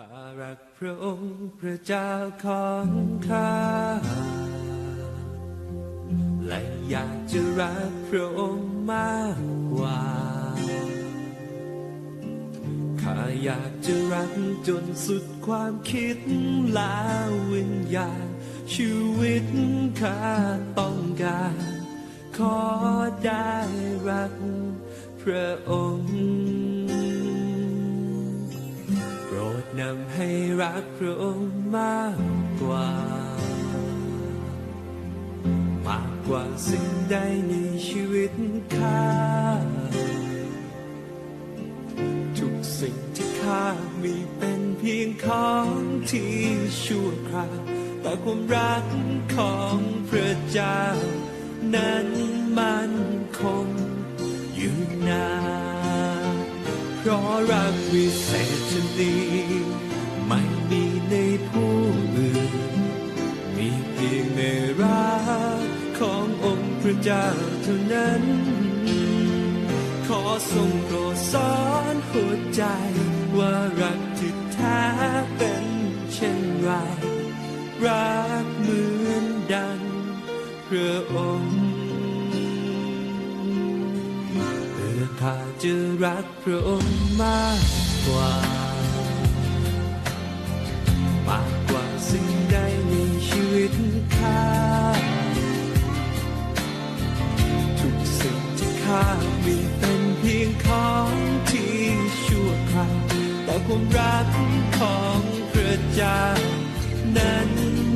ข้ารักพระองค์พระเจ้าของข้าและอยากจะรักพระองค์มากกว่าข้าอยากจะรักจนสุดความคิดและวิญญาณชีวิตข้าต้องการขอได้รักพระองค์โปรดนำให้รักพระองค์มากกว่าสิ่งใดในชีวิตข้าทุกสิ่งที่ข้ามีเป็นเพียงของที่ชั่วคราวแต่ความรักของพระเจ้านั้นมันคงอยู่นานเพราะรักวิเศษชนิดไม่มีในผู้อื่นมีเพียงในรักขององค์พระเจ้าเท่านั้นขอทรงโปรดสอนหัวใจว่ารักที่แท้เป็นเช่นไรรักเหมือนดังพระองค์เพื่อข้าจะรักพระองค์มากกว่าสิ่งใดในชีวิตข้าทุกสิ่งที่ข้ามีเป็นเพียงของที่ชั่วคราวแต่ความรักของพระเจ้านั้น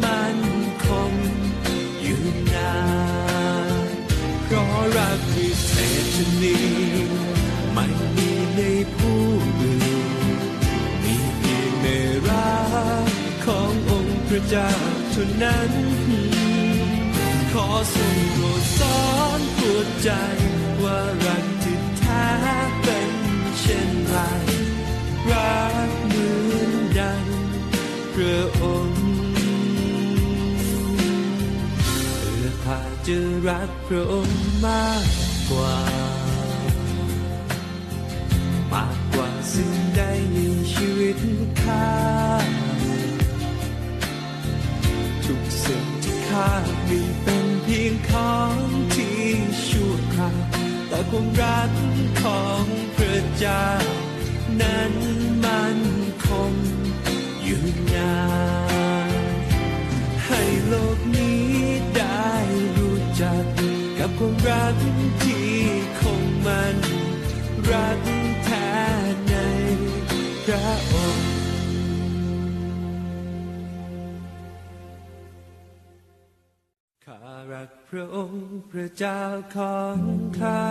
มันคงอยู่นานเพราะรักวิเศษชนิดไม่มีในผู้อื่นมีเพียงในรักขององค์พระเจ้าเท่านั้นขอทรงโปรดสอนหัวใจว่ารักที่แท้เป็นเช่นไรรักเหมือนดังพระองค์เพื่อข้าจะรักพระองค์มากกว่าสิ่งใดในชีวิตข้าทุกสิ่งที่ข้ามีเป็นเพียงของที่ชั่วคราวแต่ความรักของพระเจ้านั้นมันคงอยู่นานให้โลกนี้ได้รู้จักกับความรักที่คงมันรักแท้ในพระองค์ข้ารักพระองค์พระเจ้าของข้า